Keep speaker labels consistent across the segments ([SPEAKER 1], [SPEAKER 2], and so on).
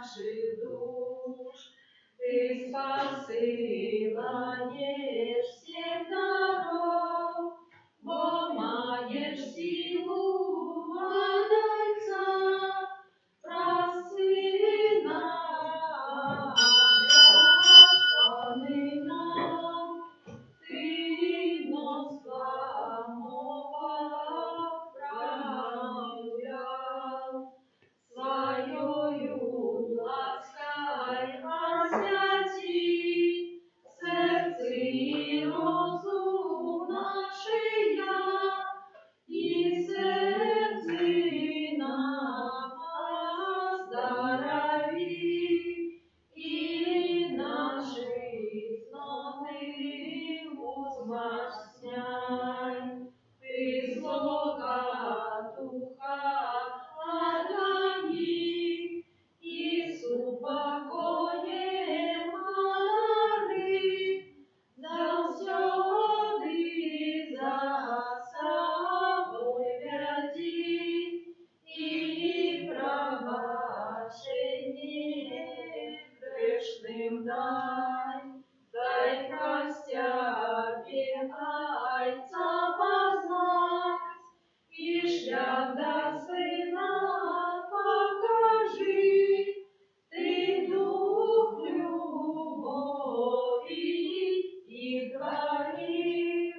[SPEAKER 1] наших душ. Ты спасила неж всех даров, бо маєш силу владайця, просина благослови нам, Ты нас славного правлял, своёю лаской освяти сердце и розум нашия, и сердце нам оздорови, и наши сноны возмощняй. Ты злого духа отгони, и с упокоем одари, завсёды за собой веди, и пробачение грешным дай простяпе Отца познать, и шлях до Сына покажи. Ты дух любови и твори,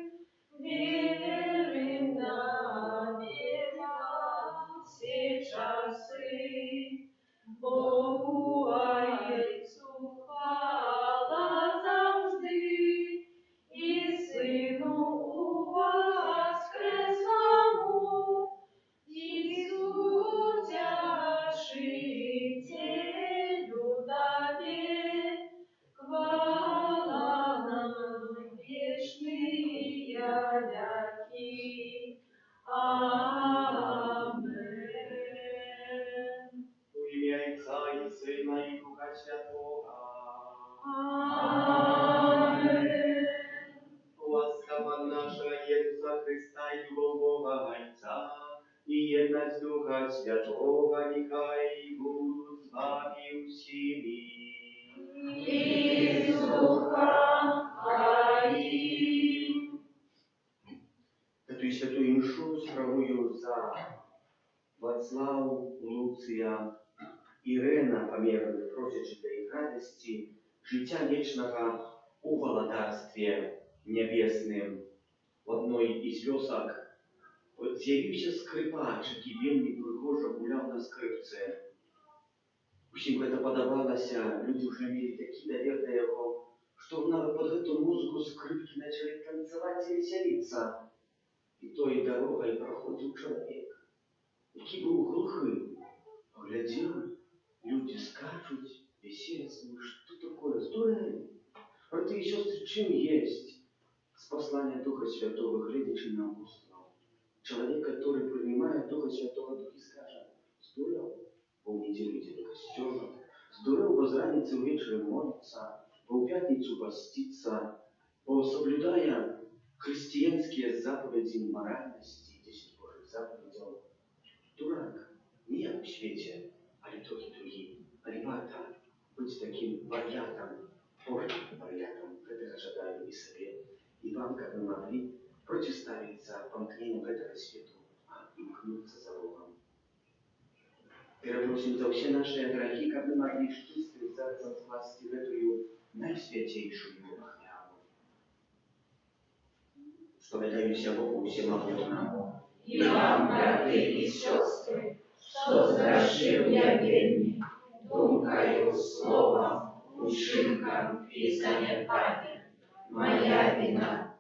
[SPEAKER 1] верим доверия все часы. Богу Отцу хвала завжди, и Сыну воскресному, Иису Утешителю дабе, хвала нам вечные веки. Amen.
[SPEAKER 2] У ім'я Отця і Сина і Духа Святого.
[SPEAKER 1] Amen.
[SPEAKER 2] Łaskawa nasza Jezusa Chrysta i любов Бога Отца и едность Духа Святого нехай будут с вами всеми.
[SPEAKER 1] И с Духом Твоим.
[SPEAKER 2] Эту святую мшу справую за Вацлав, Луція, Ірена померли, просячи для їх радості, життя вічного у володарстві небесним. В одной із вёсок з'явився скрипач, який вельми пригожо гуляв на скрипце. Усім гэта падавалася, люди вже мели такі давер до його, що навіть під эту музыку скрипки начали танцевать и веселиться. І той дорогой проходив чоловік, який був глухим. Глядел, люди скачут, веселятся. Ну что такое? Здорово. Братья и сестры, чем есть с послания Духа Святого, глядячи на апостолов? Человек, который принимает Духа Святого, Дух и скажет: здорово, бо в неделю идти в костел, здорово, бо зраниться вечером молиться, бо в пятницу поститься, бо соблюдая христианские заповеди моральности, 10 Божьих заповедей. Дурак не в свете, а трохи другие. Ребята, быть таким вариантом, Божьим вариантом, это ожидаю и себе, и вам, как вы могли, противоставиться помкнению этого свету, а имкнуться за Богом. Перепросим за все наши грехи, как мы могли с чистым сердцем впасть в эту наисвятейшую охрану. Споведаюся Богу всемогутному.
[SPEAKER 1] И вам, браты и сестры, что згрішив я вельми, думкою, словом, учинком и занятанием. Моя вина,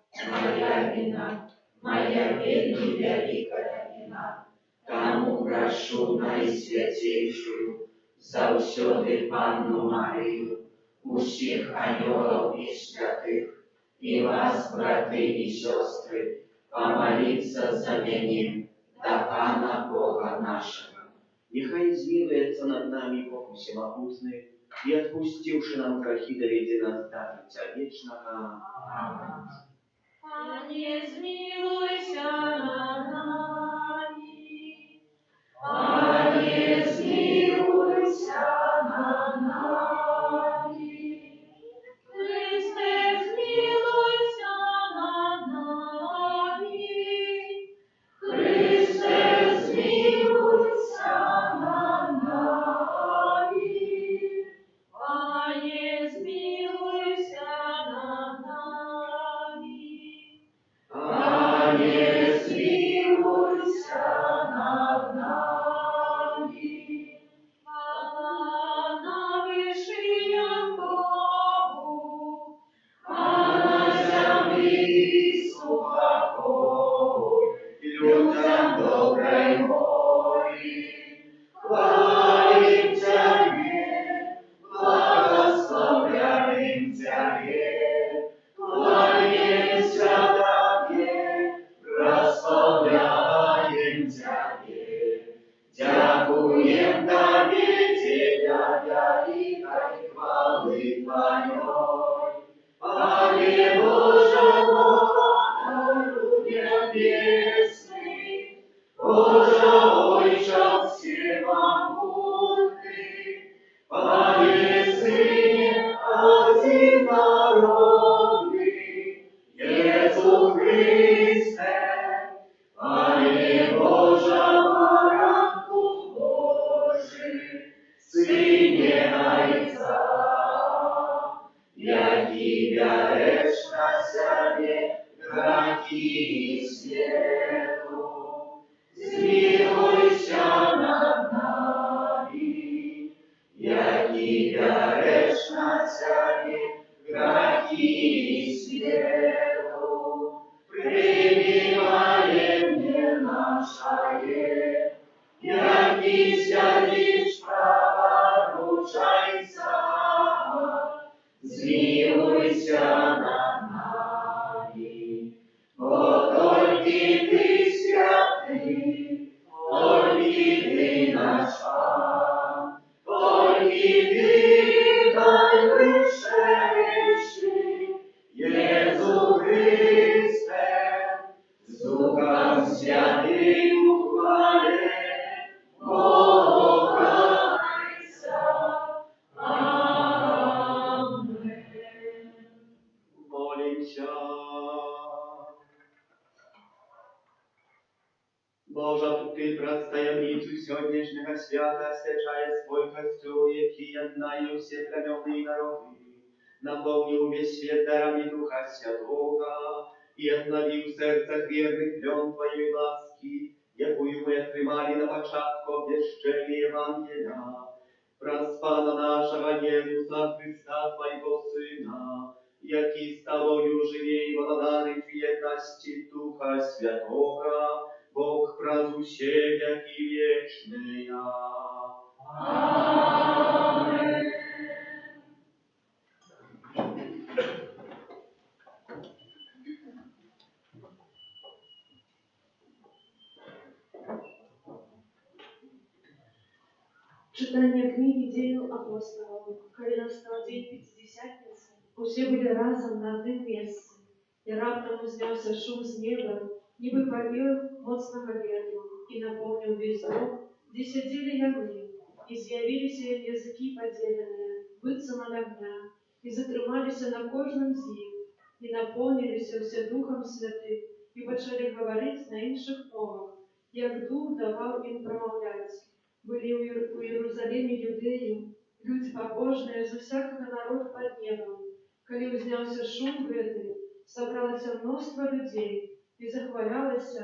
[SPEAKER 1] моя вельми великая вина. Тому прошу наисвятейшую, завсёды Панну Марию, усіх анёлов и святых, и вас, браты и сестры, помолиться за меня, до Пана Бога нашего.
[SPEAKER 2] Нехай змилуется над нами Бог всемогутный, и отпустивши нам грехи, доведи нас до життя вечного.
[SPEAKER 1] Аминь. Пане, змилуйся над нами. Пане, змилуйся над нами. сміхається, які береш на себе гріхи світу. Змилуйся над нами, які береш на себе гріхи світу. Примиваем не нашее, яки сядешь праворучайся, змилуйся над нами, о только ты святый, только ты наш Пан, только ты наивысший, Jezu Chryste, z Duchem Świętym uchwale, Boga Ojca. Amen.
[SPEAKER 2] Молимся. Божа, Ты праз таємницю сьогоднішнього свята стечає свой костюм, який єднає всі племена і народи, наповнив весь світ дарами Духа Святого і обновив в серцях вірних клен Твоєї ласки, якую ми отримали на початку обвіщення Євангелія. Праз Пана нашого Єсуса Христа, Твоего Сина, який з Тобою живе і владарить в єдності Духа Святого, Бог праз усе веки вечные.
[SPEAKER 1] Amen.
[SPEAKER 3] Читання книги «Діл апостолів», коли настав день П'ятдесятниці, усі були разом на одному місці, і раптом узнявся шум з неба, ніби повів моцного ветру, і наповнив весь дом, де сиділи ями, і з'явилися їм язики поділені, бицем от огня, і затрималися на кожному з їх, і наповнилися всі Духом Святим, і почали говорити на інших мовах, як Дух давав їм промовляти. Были у Иерусалиме юдеи, люди побожные за всякого народа под небом. Коли узнялся шум гэты, собралось множество людей и захвалялось,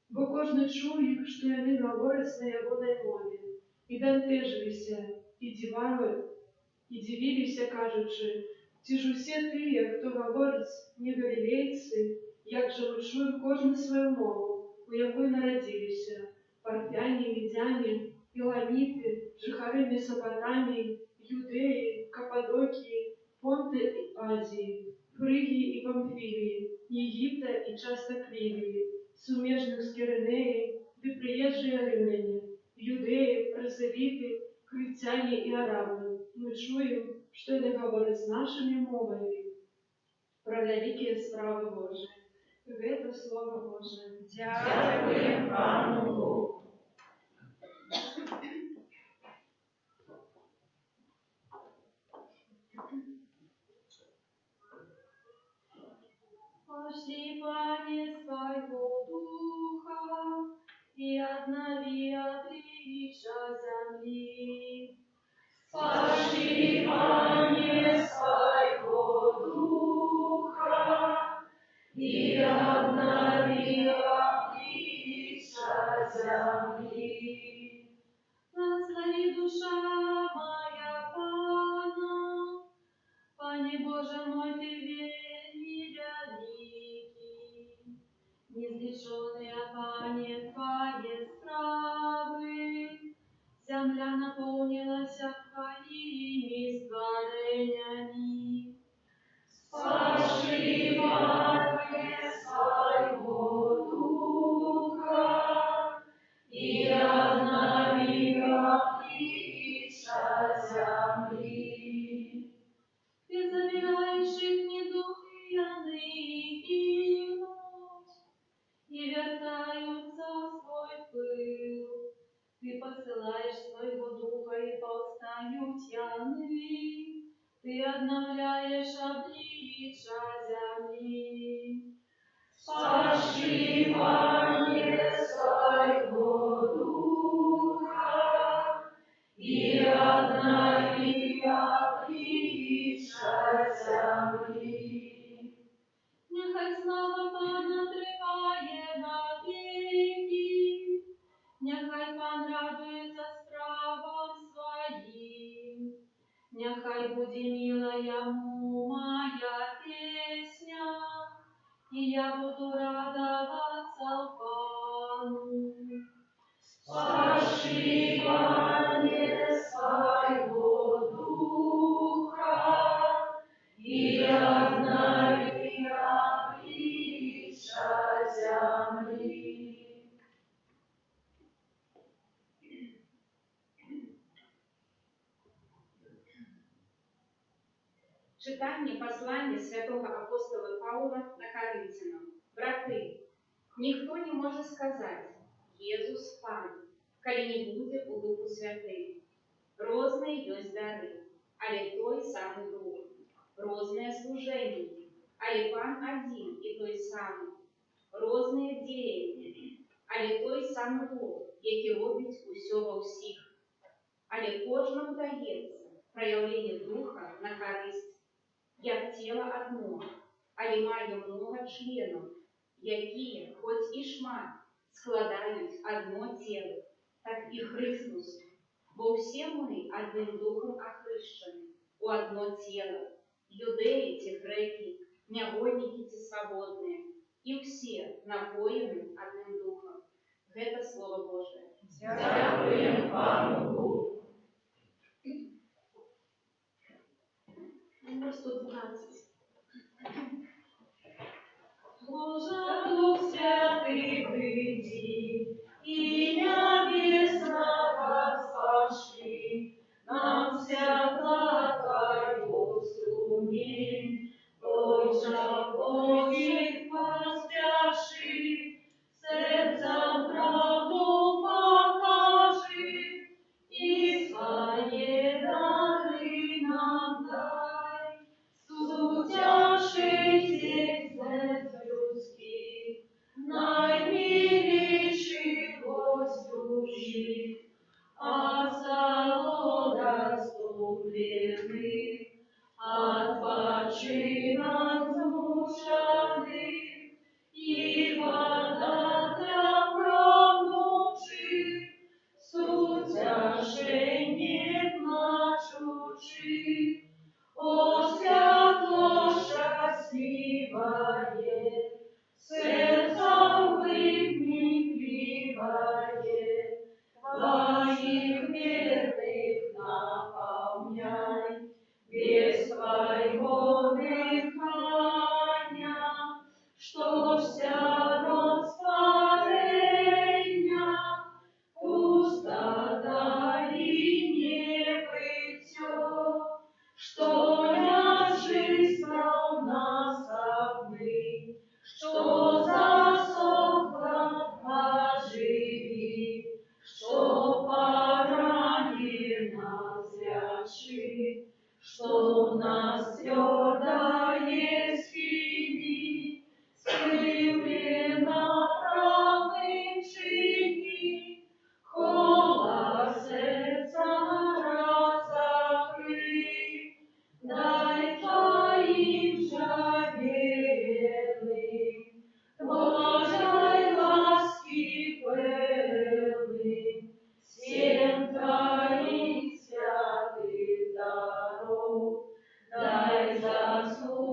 [SPEAKER 3] бо кожный чув их, что яны говорят на его мове, и бентежилися, и дивилися, кажучи, ті ж усе тыя, хто говорить, не галілейцы, як же ми чуем кожны свою мову, у якой народилися, парфяне, медяне, Иламиты, жихары Месопотамии, Юдеи, Каппадокии, Понты и Азии, Фригии и Памфилии, Египта и часто Кливии, сумежных с Киринеей, да приезжие римляне, Юдеи, прозелиты, критяне и арабы. Мы чуем, что они говорят с нашими мовами про великие справы Божии. Это Слово Божие.
[SPEAKER 1] Дякуємо Пану Богу.
[SPEAKER 4] Пошли, Пане, своего Духа, и обнови обличья земли.
[SPEAKER 1] Пошли, Пане, своего Духа, и обнови обличья земли.
[SPEAKER 4] Благослови душа моя Пана, Пане Боже мой, Ты верный, великий, неизреченные, Пане, Твои стравы. Земля наполнилась Твоими створениями.
[SPEAKER 1] Пошли, Пане, своего Духа, и обнови обличья земли.
[SPEAKER 4] Ты забираешь их недух и яны ночь, и вертаются в свой пыл. Ты посылаешь своего духа, и повстают яны. Ты обновляешь обличья земли.
[SPEAKER 1] Пошли, Пане, своего Духа, и одна вія обличчя землі.
[SPEAKER 4] Нехай слава Пана триває навіки, нехай Пан радується справам своїм, нехай буде мила йому моя песня, і я буду радоваться в Пану.
[SPEAKER 1] Спаши, Пане, своего духа, и обнови обличья земли.
[SPEAKER 5] Читання послання святого апостола Павла на Коринфянам. Брати, ніхто не може сказати «Єсус Пан», коли не буде у Духу Святий. Розные ёсць дары, але той самый Дух. Розные служения, але Пан один и той самый. Розные дзеянні, але той самый Бог, які робить усё ва ўсіх. Але кожному даецца праяўленне Духа на карысць. Як тело одно, але має много членов, які, хоць і шмат, складають одно тело, так і Христос. Бо все мы одним Духом охрещены, у одно тело, юдеи те греки, невольники те свободные, и все напоены одним Духом. Это Слово Божие.
[SPEAKER 1] Дякуємо Пану Богу.
[SPEAKER 3] Номер 112.
[SPEAKER 1] Боже, Дух Святый, приди, и небесного спаши, нам святла Твою сумень, той же Богих поспяши, сердцем правду покажи, и свои дары нам дай. Сутяший сердец людских, наимилейший гость души, от доступленных, от починок смущенных, и вода промнувших, сутяшение плачущих. О, святло счастливое, сердцем вымигливое, Твоих верных наполняй, без Твоего дыхания, что вся растворения, пустота и небытие, что я жизнь у нас одни, что засохла, оживи, что поранена зрячи, что в нас твердое спини, скривлена правым чини, холод сердца разокрыть. Дай Твоим же верным, Твоей ласки пыльным, всем Твоих святых даров, дай заслужить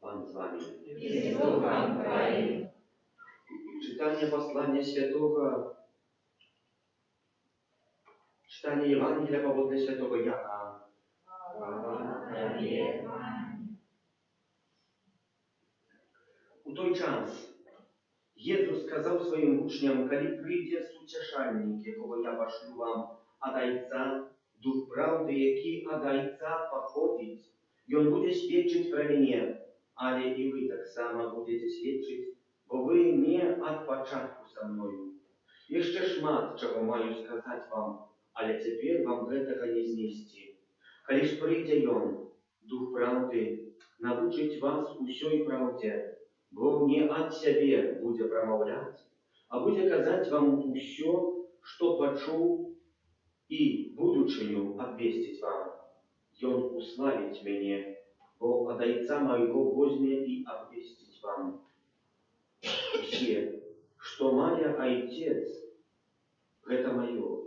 [SPEAKER 2] Pan z wami.
[SPEAKER 1] I z duchem Twoim.
[SPEAKER 2] Czytanie posłania świętego, czytanie Ewangelia powodle świętego Jana. U той час Jezus kazał swoim uczniom, kiedy przyjdzie Ucieszalnik, jakiego ja poszlu wam, Adajca, Duch Prawdy, jaki Adajca pochodzić, i on będzie świadczyć про mnie, ale i wy tak samo będziecie świadczyć, bo wy nie od początku ze mną. Jeszcze szmat, czego mają сказать wam, ale теперь wam tego nie znieść. Kiedyś przyjdzie on, Duch Prawdy, nauczyć was усёй prawdzie, bo nie od siebie będzie pромовлять, a będzie kazać wam усё, что почуł i будучиню obwieścić wam. I on usławić mnie, bo od Ojca mojego weźmie i obwieścić wam. Все, что мая Отец, это мое.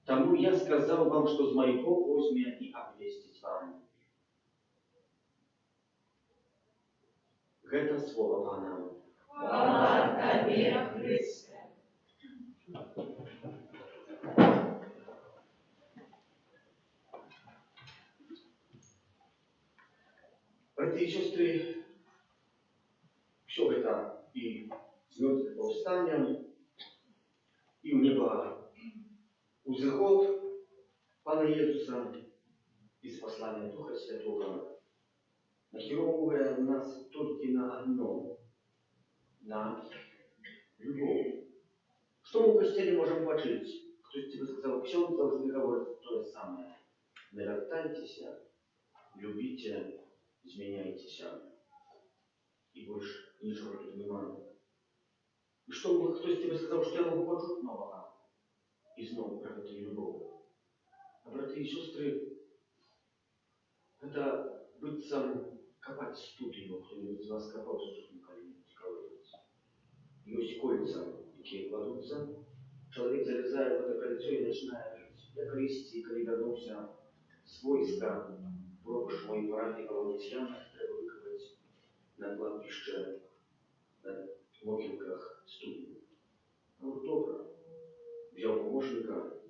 [SPEAKER 2] Тому я сказал вам, что с моего возьме и обвестить вам. Это слово Пана.
[SPEAKER 1] Хвала Тебе, Христе.
[SPEAKER 2] Братья и сестры, все это и с мертвых повстанием, и у неба узыход Пана Иисуса из послания Духа Святого, накеровывая нас только на одно, на любовь. Что мы в костеле можем почить? Кто-то тебе сказал, ksiądz должны говорить то же самое. Не роптайтесь, любите, изменяйтесь. И больше ничего тут не надо. И что бы кто-то тебе сказал, что я могу почуть нового? И снова про эту любовь. А братья и сестры, это быть сам копать студию, кто-нибудь из вас копал студию когда-нибудь колодец. Есть кольца, такие кладутся. Человек залезает в это кольцо и начинает жить. Я крестий, когда вернулся с войска, пробуш мой парафии Володьяна, треба выковать на кладбище, на могилках студию. Ну, добро. Взял помощника,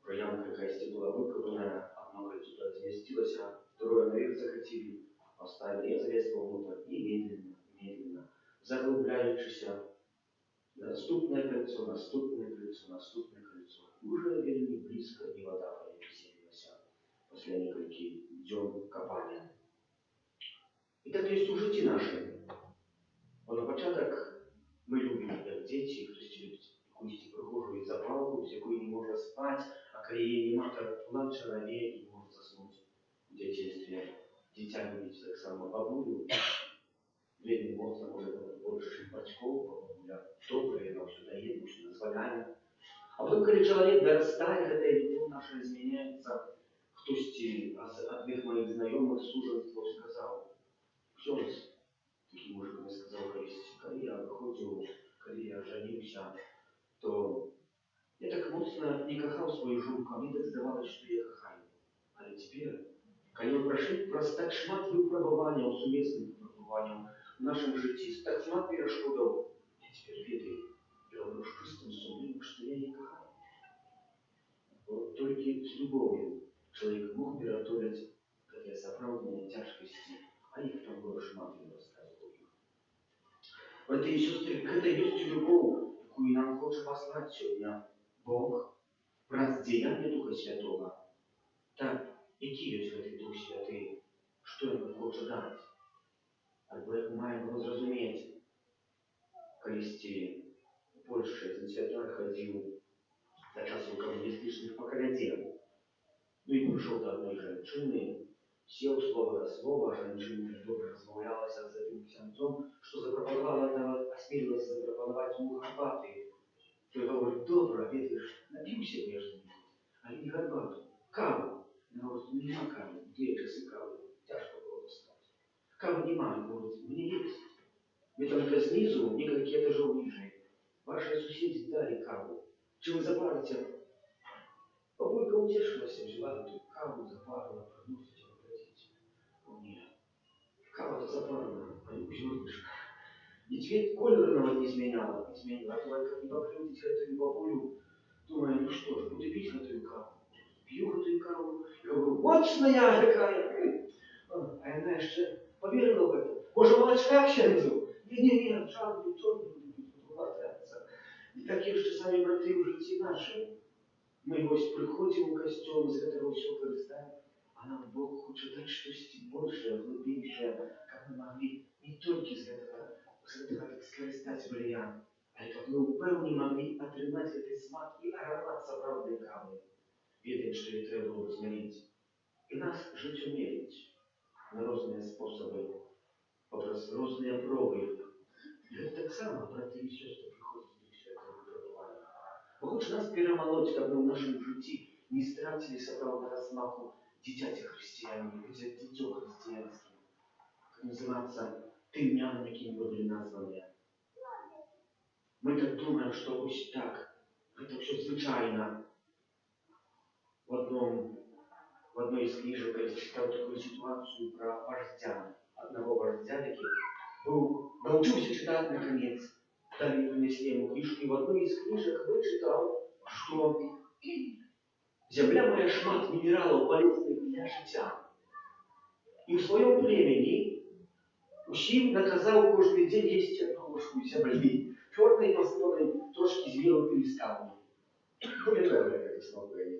[SPEAKER 2] уже ямка какая-то была выкована, одно кольцо туда заместилось, а второе наверх закатили, поставили, я залез вовнутрь и медленно, медленно, заглубляючись, наступное кольцо, наступное кольцо, наступное кольцо. Уже не близко, ни вода не приселилась после нескольких дней копания. И так есть у житті нашим. Бо на початок ми любимо, як діти, хтось любить якусь прихожу запалку, з якої не може спати, а коли її нема, то плаче, реве і не може заснути в дитинстві. Дитя любить так само бабулю. Вельми моцно може більше батьків, бабуля добре, нам все дає, нам все дозволяє. А потім, коли чоловік доростає, коли любов наша зміняється, хтось з одних моїх знайомих суженством сказав, ksiądz, taki mąż mi сказал, kiedy ja wychodził, kiedy ja żeniłся, to ja tak mocno nie kochał swoją żonkę, mi tak zdawało się, że ja kochаю. Ale теперь, kiedy on przez tak szmat wypróbowania, sumesnych wypróbowania w naszym życiu, tak szmat перешкодов, я теперь ведаю, и ровно с чистым сумлением, что я не kochаю. Вот только с любовью человек мог преодолеть такие сопроводные тяжкости, а их там было шмат, я рассказывал. Братья и сестры, это есть любовь, которую нам хочет послать сегодня Бог, раз деяние Духа Святого. Так, який есть в этой Дух Святый, что Он хочет дать? Або як маємо зрозуміти, коли в Польщі один святой ходил за часом коммунистичных поколения. Ну и пришел до одной женщины, сел слово до слова, женщина добре розмовлялася з этим ксенцом, що осмілилася запропонувати йому гарбати. Той говорить, добре, видиш, напився вежливо, а він гарбату, каву. Він говорить, нема кави, 2 часи кави, тяжко було достати. Кави нема, він говорить, мені є. Ми только знизу, несколько этажов ниже. Ваши соседи дали каву. Чи ви запарите? Бабулька утешилась, взяла эту каву, запарила, приносите, попросите. О нет, кава Ведь вид кольорного не изменяла. Бывает, как не покрутить эту бабулю. Думаю, ну что ж, буду пить эту каву. Пью эту каву. И говорю, моцная такая. А она еще поверила в это. Може, молочка общается? Не, жаль, ничего не буду пить, буду хвататься. И так еще сами браты в житті наші. Ми ось приходимо в костюм, з этого все користаємо, а нам Бог хоче дать что-то большее, глубиннее, как мы могли не только из этого так скористать влияние, а как мы упевні могли отримать этот смак и аромат соправдной кавы. Видим, что и треба было измерить. И нас жить умереть на разные способы, образ разные пробы. И это так само, браты и сестры, приходят до святого випробування. Хоч нас перемолоть, как бы в нашем житті не стратили соправдного смаку дитяти христиане, дитё христианским, как называться тымяном, яким мы были названы. Мы так думаем, что вот так, это все звичайно. В одной из книжек я читал такую ситуацию про вождя, одного вождя, який научился читать наконец. Дали принесли ему книжку, и в одной из книжек вычитал, что земля має шмат мінералів полезних для життя. І в своєму племені усім наказав кожен день їсти одну ложку землі, чорної посипаної трошки змілотими скалами. Пам'ятаємо, як це слово є.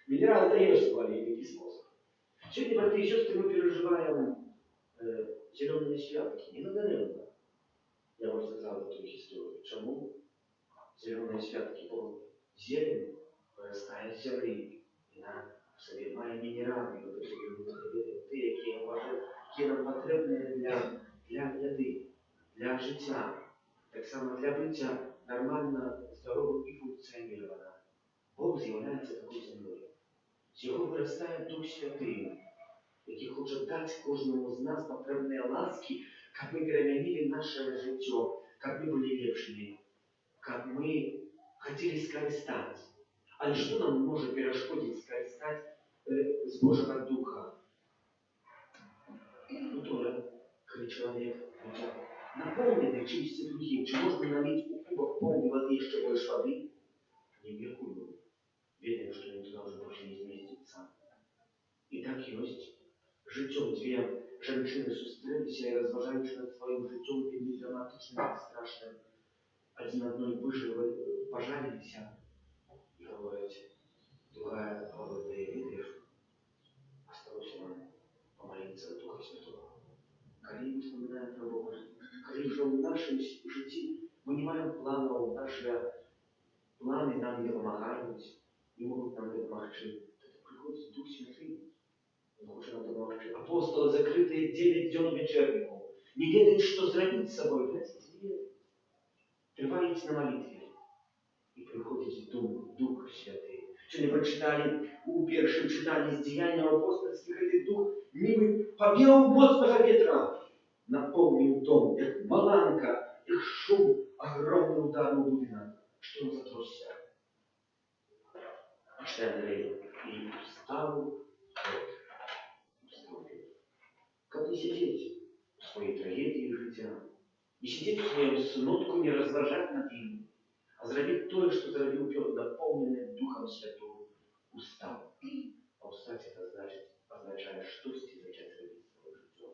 [SPEAKER 2] Мінерал даєш свої спосіб. Сьогодні, брати і сестри, ми переживаємо зеленые святки, не надаремно. Я вам сказал эту историю. Чему? Зеленые святки, бо зелень вырастает с земли, и она в себе має мінерали, які нам потрібні для їди, для життя, так само для буття нормально, здоровим і функціонування. Бог з'являється такою землею. З його виростає Дух Святий, який хоче дати кожному з нас потрібні ласки, как мы переменили наше життя, как мы были лепшими, как мы хотели скористать. А что нам может перешкодить скористать с Божьего Духа? Ну, тоже, когда человек наполненный чистым духом, чи можно налить у кубок полной воды еще больше воды? Не векую. Видим, что они туда уже больше не вместится. И так есть. Життям две женщины зустрілися і розважаючи над своїм життям вельми драматичним і страшним, один одной вижили, пожалілися і говорять, другая говорить, да и видишь, осталось нам помолиться за Духа Святого. Коли мы вспоминаем про Бога, коли же в нашем житті мы не маем планов, наши планы нам не помогают, не могут нам помогти, то приходит Дух Святый. Апостолы закрытые 9 дён вечернику. Не ведают, что зробить с собой. Знаете, триваете на молитве. И приходит Дух Святый. Что не прочитали у первом читании с деяния апостольских, этот Дух ніби повел моцного ветра, наполнил дом, как маланка, их шум, огромный удар на будинок. Что он затрясся? Читали и встал. Как не сидеть в своей трагедии життя, не сидеть в своем смутку, не разважать над ним, а зробить то, что зробил Петр, наполненный Духом Святым, устал. А устать это означает, что зачать зробить свое життя.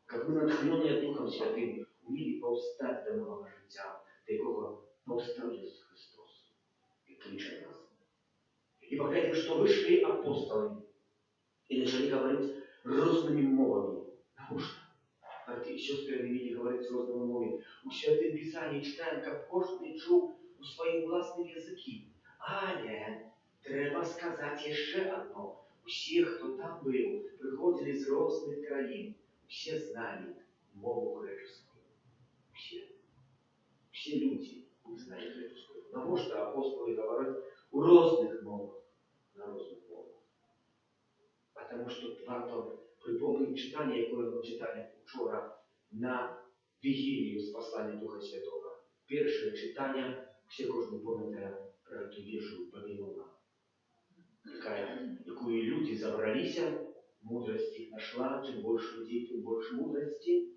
[SPEAKER 2] Как мы, натхненные Духом Святым, умели повстать до нового життя, до якого повстав Ісус Христос и кличе нас. И поглядим, что вышли апостолы и начали говорить разными мовами. Потому что, братья и сестры, они имели говорить с разными мовами. У Святым Писании читаем, как кожен чув у своїм власним языки. Але треба сказати ще одно. Усі, хто там був, приходили з різних країн. Всі знали мову греческую. Все люди знали греческую. Потому что апостолы говорят у разных мовах. На разных мовах. Потому что варто припомнить читання, яке ми читали вчора на Вігілію з послання Духа Святого. Перше читання, всі кожен пам'ятає про ту вішу Вавилона, якою люди забралися, мудрость их нашла, чем больше людей, тем больше мудрости.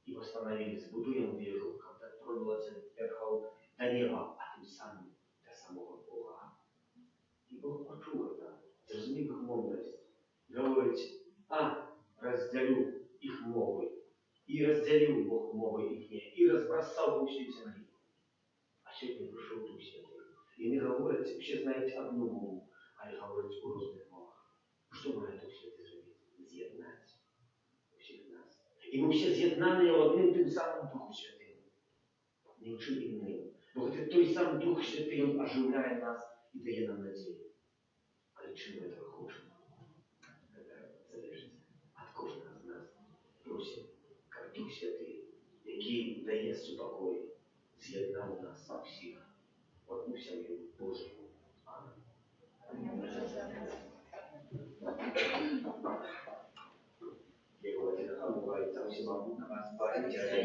[SPEAKER 2] и восстановились. Будуем веру, когда тронулась от верхов до неба, а тем самым до самого Бога. И Бог почув это, зрозумів їх мудрість. Говорить, разделю их мовы. И разделил Бог мовы их, и разбросал по всей земле. А сегодня пришел Дух Святый. И не говорить, вообще знаете одну мову, а не говорить о разных мовах. Что має Дух Святий зробити? З'єднати всіх нас. І ми всі з'єднані одним тим самим Духом Святим. Нічим інним. Бо той сам Дух Святий, Він оживляє нас і дає нам надію. Але чи ми этого хочемо? Це залежить від кожного з нас. Просимо, як Дух Святий, який дає спокій, з'єднав нас всіх в одну сім'ю Божу. Амінь.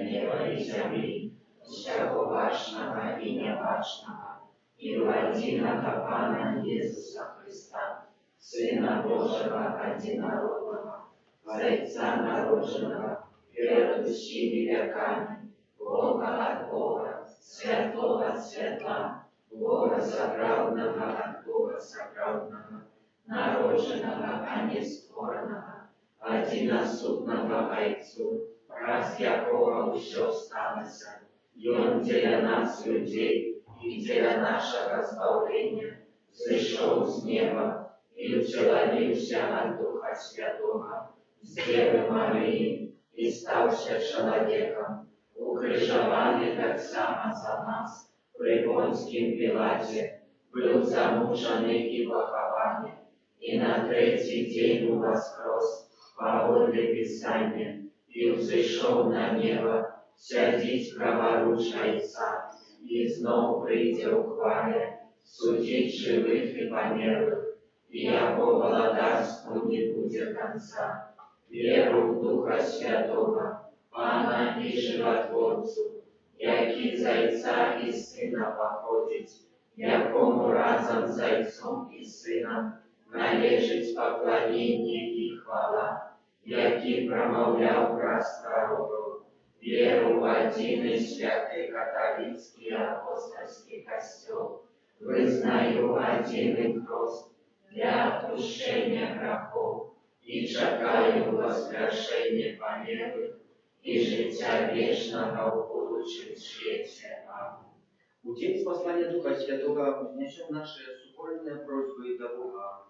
[SPEAKER 1] Неба и земли, всякого важного и неважного, и единого Пана Иисуса Христа, Сына Божьего одинородного, Зайца народженного, перед всеми веками, Бога от Бога, Святого от Светла, Бога сокровенного от Бога сокровенного, народженного, а не створенного, одиносутного Отцу, раз якого все сталося, и Он для нас, людей, и для нашего избавления, зашел с неба и уцеловился от Духа Святого, с Девы Марии, и ставший человеком, укрыжованный так само за нас, при Понским Пилате, был замученный и похованный, и на третий день воскрес, поводле Писания, и взошел на небо, сядить праворуч Отца, и знов прийде у хвале, судить живых и померлых, и яко володарству не будет конца. Веру в Духа Святого, Пана и Животворцу, яки Зайца и Сына походить, якому разом Зайцом и Сыном належить поклонение и хвала, який промовляв раз пророков, веру в один и святый католический апостольский костел, вызнаю один и прост для отпущения грехов, и чекаю воскрешения померлых, и життя вечного в будущем свете. Аминь.
[SPEAKER 2] У день послания Духа Святого вознесем наши супольные просьбы до Бога.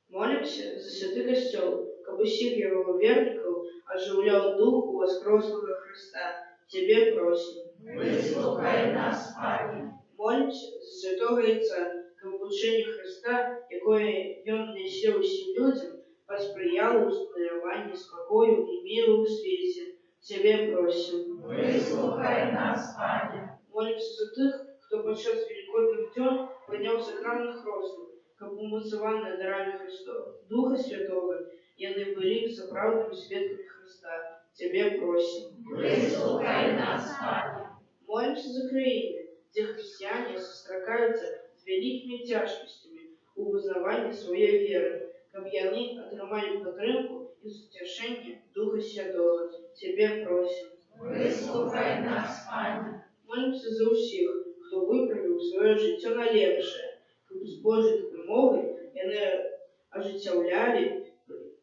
[SPEAKER 3] Молимся за святый костел, кабы всех его верников оживлял дух у воскресного Христа. Тебе просим.
[SPEAKER 1] Выслухай нас, Пане.
[SPEAKER 3] Молимся за святого Яйца, кабы учение Христа, якое он несе всем людям, посприяло установлению спокою и миру в свете. Тебе просим.
[SPEAKER 1] Выслухай нас, Пане.
[SPEAKER 3] Молимся за тех, кто подчас великодных дён поднял сакральных роздов, как умыцеванные дарами Христова, Духа Святого, яны были заправдыми сведками Христа. Тебе просим.
[SPEAKER 1] Выслухай нас, Пане.
[SPEAKER 3] Молимся за краины, где христиане состракаются с великими тяжкостями у вызнавания своей веры, как яны отрымали подтримку и утешение Духа Святого. Тебе просим.
[SPEAKER 1] Выслухай нас, Пане.
[SPEAKER 3] Молимся за всех, кто выправил свое життя на лепшее, как с Божьей допомогой яны ожитявляли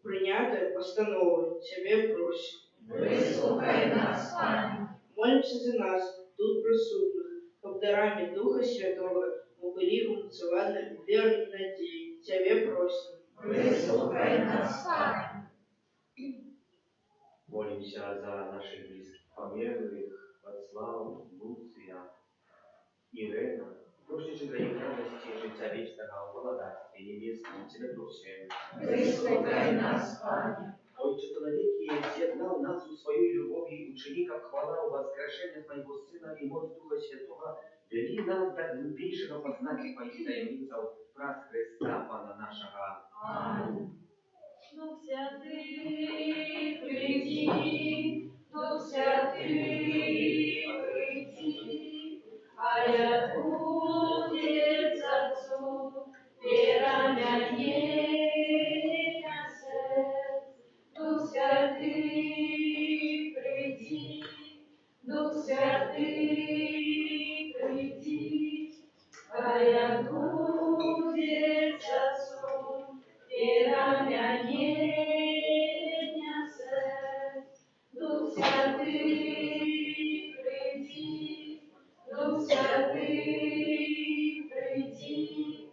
[SPEAKER 3] принятые постановы. Тебе просим.
[SPEAKER 1] Выслухай нас, Пане.
[SPEAKER 3] Молимся за нас, тут присутных, как дарами Духа Святого мы были умыцеваны верой и надеей. Тебе просим.
[SPEAKER 1] Выслухай нас, Пане.
[SPEAKER 2] Молимся за наших близких померлых, Вацлав, Луция, Ирена. Просите за их радости життя вечного в благодати небесном. Тебе просим.
[SPEAKER 1] Выслухай нас, Пане.
[SPEAKER 2] Отче Человеки з'єднав нас у своей любови, учеников хвала у воскрешения Твоего Сына и мост Духа Святого, вели нас до глубейшего познания Твоих таинцев, праз Христа, Пана нашего.
[SPEAKER 1] Аминь.
[SPEAKER 4] Дух Святый, приди, Дух Святый, приди, а я Отец Отцу, вера меня сердце. Дух ом'янення серць. Дух Святий, прийди, Дух Святий, прийди,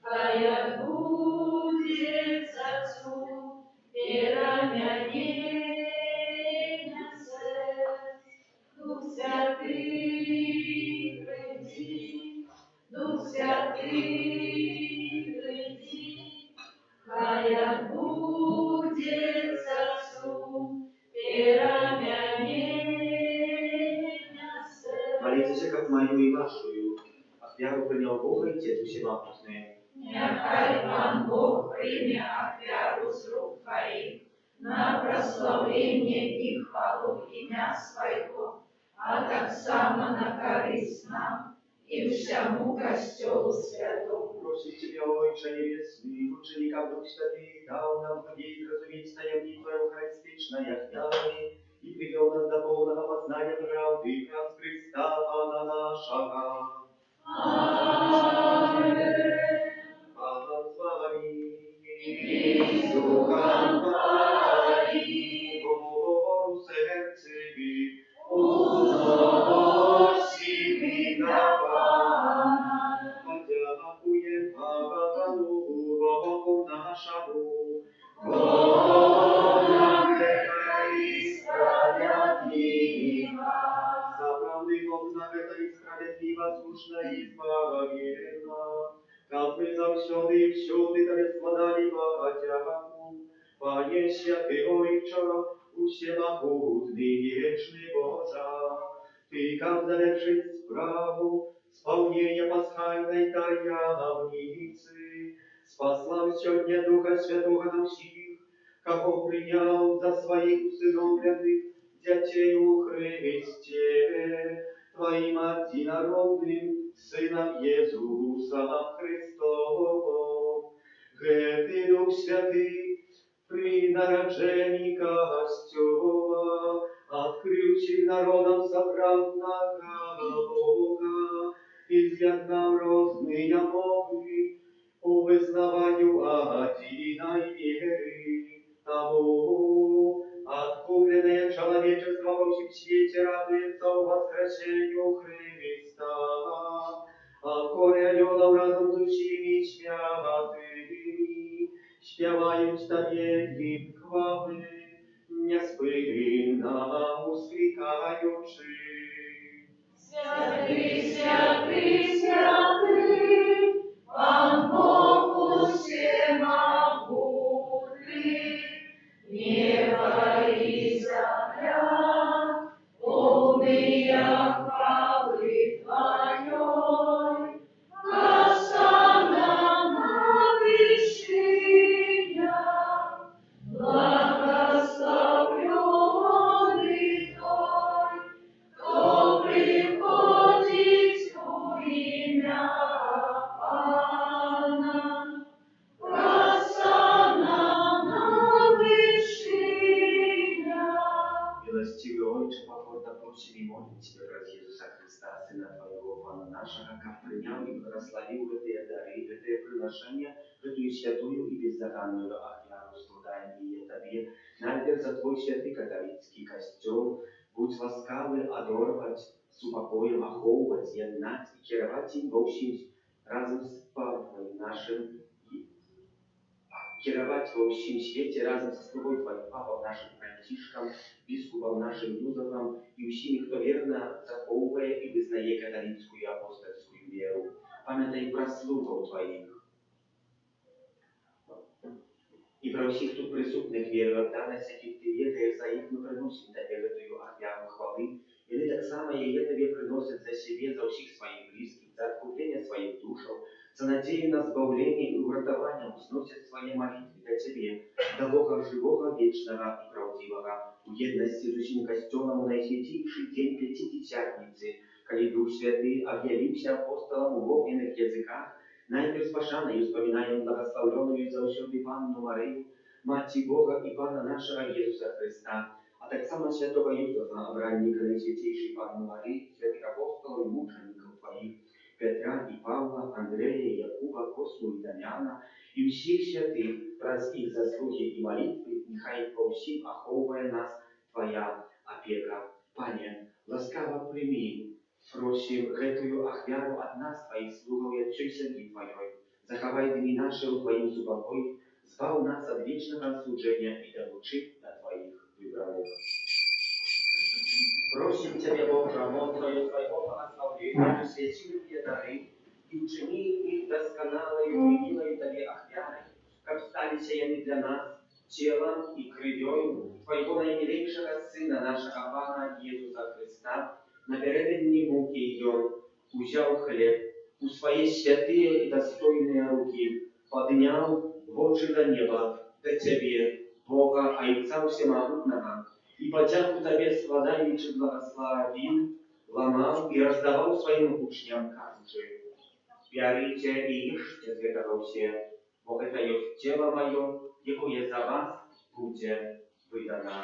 [SPEAKER 4] хай отбудет Отцу переменение сердец. Дух Святый, прийди, Дух Святый, прийди, хай отбудет Отцу переменение сердец.
[SPEAKER 2] Молитесь, как мою и вашу, ахвяру принял Бога и Те всемогутные.
[SPEAKER 1] Нехай Пан Бог прийме ахвяру з рук Твоих на прославление и хвалу ім'я Своего, а так само на користь нам и всему Костелу Святому.
[SPEAKER 2] Просим Тебя, Отче Небесный, ученикам Дух Святый, дал нам победить, разуметь таемницу Евхаристичной ахвяры и привел нас до полного познания правды и нас Христа, Пана нашего.
[SPEAKER 1] Аминь.
[SPEAKER 2] Пан с вами.
[SPEAKER 1] И с духом Твоим.
[SPEAKER 2] Богу сердце
[SPEAKER 1] Уносим на Пана.
[SPEAKER 2] подякуем Пану Богу нашему.
[SPEAKER 1] Бога и справедливо.
[SPEAKER 2] Заправный Бог знак это и справедливо, слушно и избавленно. Как мы завсёды и всюды Тебе складали подяку, Пане святый вчера, всемогутный вечный Божа, Ты, как завершить справу исполнения пасхальной таямницы, спасла сегодня Духа Святого нам всех, как Он принял за своих усыновленных детей у Христе, Твоим одинородным Сыном Иисусом Христовым. Гэты Дух Святый при народжении Костела открыл всем народам соправдного Бога, изъяснал разные мовы по вызнаванию одиной веры. Тому откупленное человечество во всем свете радуется воскресению Христа, окоренелом разом с усими святыми, śpiewają Tobie im chwały, niespłynna usklikaючи.
[SPEAKER 1] Святый, святый, святый, Пан Бог всемогутный, небо и земля, полные хвалы Твоей, Осанна на вышинях, благословенный Той, кто приходит в имя Пана, Осанна на вышинях.
[SPEAKER 2] Милостивый Отче, покорно просим и молим Тебя, ради Иисуса Христа, Сына Твоего, Пана нашего, как принял и благословил эти дары, эти приношения, эту святую и беззаконную ахвяру, страдаем и Тебе, найдешь за Твой святый католический костел, будь ласкавый адоровать, с упокоем оховывать, еднать и керовать им во всем разом с Папой нашим, керовать во всем свете разом со слугой Твоим Папом нашим Францишком, Biskupom naszym Józefem i всеми, кто верно заховывая и вызнає католицкую и апостольскую веру. Памятай про слугов Твоих. И про всех тут присутных веру, данность, яких Ты ведаешь, за их мы приносим Тебе эту ахвяру хвалы, и Ты так само ее Тебе приносит за себе, за всех своих близких, за откупление своих душев, за надею на сбавление и уратование возносят свои молитвы для Тебе, до Бога живого, вечного и правдивого, в едности с усим костелом на святейший день Пятидесятницы, когда Дух Святый объявился апостолом в огненных языках, найперв спашаною вспоминаем благословленную за всюду Панну Марию, Мать Бога и Пана нашего Иисуса Христа, а так само святого Юзефа, обранника наисвятейшей Панну Марии, святых апостолов и мучеников Твоих, Петра и Павла, Андрея, Якуба, Косму и Дамьяна, и всех святых, раз их заслуг і молитвы, нехай по всім аховує нас Твоя опека. Пане, ласкаво прими, просим эту ахвяру от нас, Твоих слугов и от всей семьи Твоей. Заховай дни наши в Твоим супокой, збав нас от вечного служения и долучи до Твоих выбранных. Просим Тебя, Боже, мудрою Твоего благословения, святили Тебе дары, и учини их досконалой, милой Тебе ахвярой, как стали сеяны для нас, телом и кровью Твоего наимилейшего Сына, нашего Пана Иисуса Христа, напередодни муки ее, взял хлеб, у своей святые и достойные руки, поднял в очи до неба, до Тебе, Бога, Отца Всемогутного, и подяку Тебе складаючи благословил, ломал и раздавал своим учням, кажучи: «Берите и ешьте с этого все, бо это есть тело мое, якое за вас будет выдано».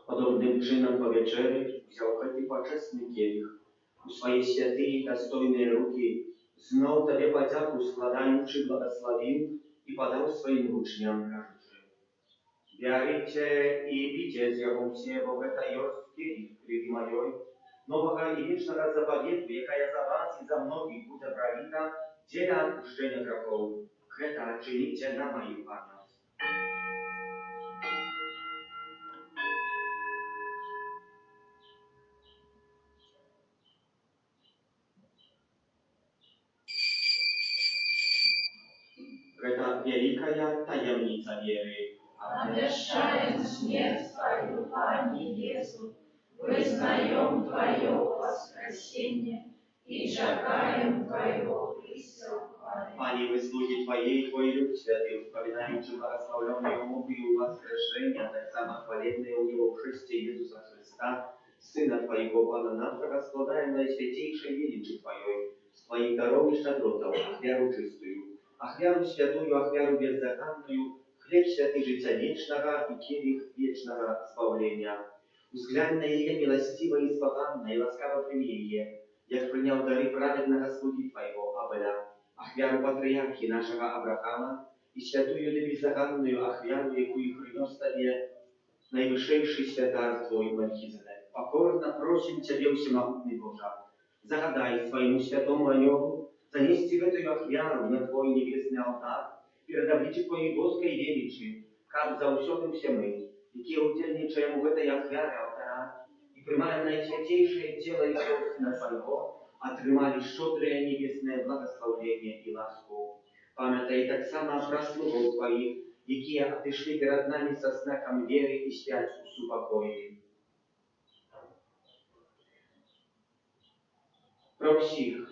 [SPEAKER 2] Подобным чином по вечере взял хоть и почестный келих, у своей святые и достойные руки, знал Тебе подяку складаючи благословил и подал своим учням, кажучи: «Берите и пейте из него все, бо это есть келих крови моей, нового и вечного заповеду, якая за вас и за многих будет пролита, для отпущения грехов. Это чините на мою память». Это великая таемница веры.
[SPEAKER 1] Обещаем смерть Твою, Пане Иисус, вызнаем Твое воскресение и шагаем Твое присылание.
[SPEAKER 2] Пане, вы слуги Твоей, Твой люд святый, вспоминающий благословленную мудрую воскрешение, так само хвалебное у Него в Христе Иисуса Христа, Сына Твоего, Пана нашего, складаем наисвятейшей величи Твоей, с Твоих даров и щедротов, ахвяру чистую, ахвяру святую, ахвяру беззаконную, хлеб святый життя вечного и келих вечного избавления. Взглянь на ее милостиво и спокойно, и ласкаво прими ее, як принял дары праведного слуги Твоего Авеля, ахвяру патриархи нашего Авраама и святую и беззаконную ахвяру, якую принес Тебе наивысший святар Твой Мельхиседек. Покорно просим Тебя, всемогутный Боже, загадай своему святому анёлу занести в эту ахвяру на Твой небесный алтарь, перед обличием Твоей боской величи, как за усётым все мы, які удельничаем в этой ахвяре алтара, и примаем наисвятейшее тело и кровь Сына Твоего, отрымали щедрое небесное благословение и ласку. Памятай так само про слугов Твоих, які отошли перед нами со знаком веры и спять у супокои. Про всех.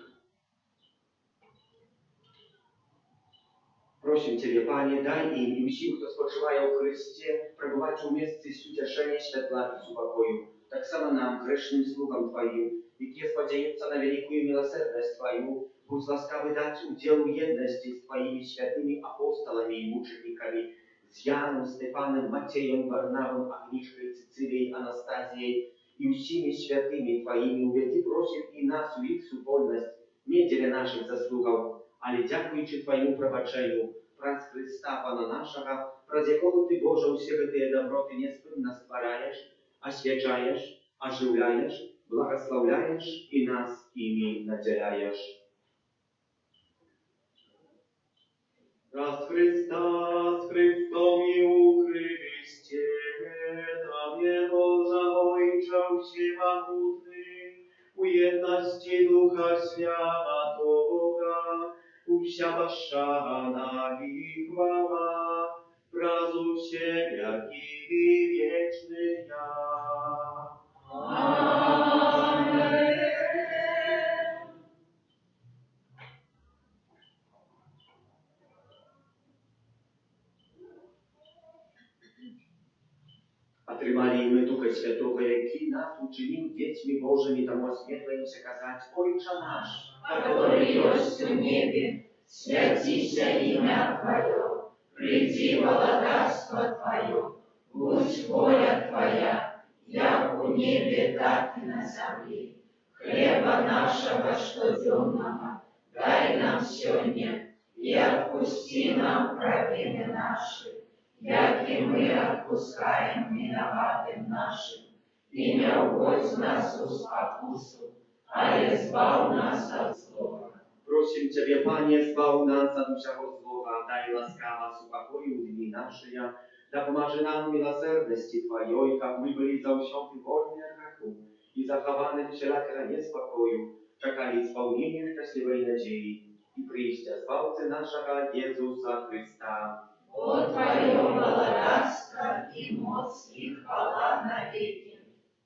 [SPEAKER 2] Просим Тебе, Пане, дай им и всем, кто спочиває у Христе, пробывать у місці утешения, святла и супокою. Так само нам, грешным слугам Твоим, які сподяются на великую милосердность Твою, будь ласкавый дать уделу едности с Твоими святыми апостолами и мучениками, с Яном, Степаном, Матеем, Варнавом, Агнишкой, Цицилией, Анастазией и всеми святыми Твоими, уведи, просим и нас в их супольность, не деля наших заслугов, але дякуючи Твоему пробачению, праз Христа Пана нашего, праз якого Ты, Боже, все эти доброты неспынно створаешь, освячаешь, оживляешь, благословляешь и нас ими наделяешь. Раз Христа с Христом и у Христе, да мне Боже Ойче всемогутный, у едности Духа Святого, вся ваша и хвала, празу все веки вечные.
[SPEAKER 1] Аминь.
[SPEAKER 2] Отримали мы Духа Святого, який нас учинил детьми Божьими, тому осмеливаемся сказать: Отче наш,
[SPEAKER 1] который есть в небе, святися имя Твое, приди владарство Твое, будь воля небе, так и на земле. Хлеба нашего штоденного дай нам сегодня, и отпусти нам провины наши, як и мы отпускаем виноватым нашим. И не уводь нас в спокусу, а избав нас от злого.
[SPEAKER 2] Просим Ciebie, Panie, zbaw nas od wszego zła, daj łaskawa spokoju dni nasze, da pomaży nam miłosierności Twojej, jak my byli zawsiąty wolni od grzechu i zachowany wszelakich niespokoju, czekali spełnienia szczęśliwej nadziei i przyjścia Zbawcy naszego Jezusa Chrysta.
[SPEAKER 1] О Твое благодатство и моc и хвала навеки.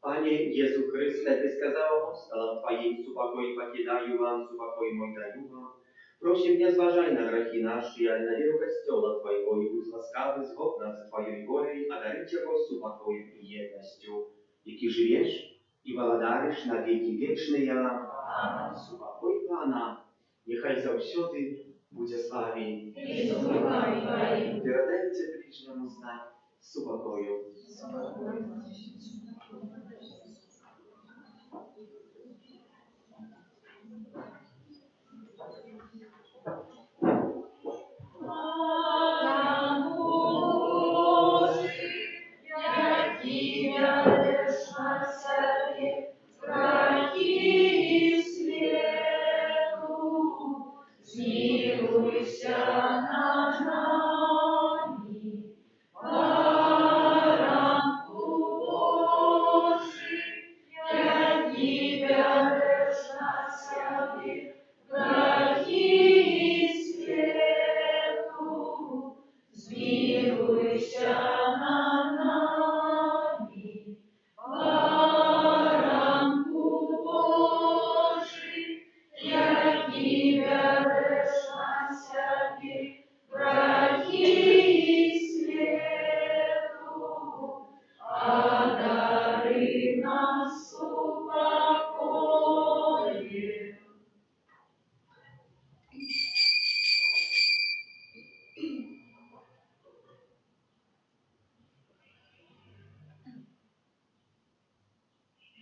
[SPEAKER 2] Panie Jezu Chryste, Ty skazał apostolom Twoim, supokoj покидаю вам, supokoj mój dаю вам. Просим, не зважай на грехи наши, ale на веру Kościoła Twojego i будь łaskawy zgodnie z Twojej wolей, одарить его супокоем и едностью, яки живешь и владаришь на веки вечные. Amen. Супокой Пана, нехай завсёды буде славі.
[SPEAKER 1] И с Духом Твоим.
[SPEAKER 2] Передайте ближнему знак супокою.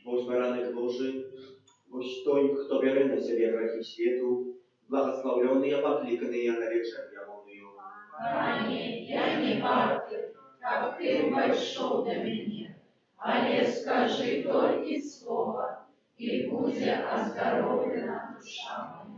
[SPEAKER 2] Boś baranek Boży, boś той, kto bierze na siebie grzechy światu, błogosławiony i покликанный на вечер ямоную.
[SPEAKER 1] Пане, я не бабка, как Ты большой до меня, але скажи только слово, и будет оздоровлена душа моя.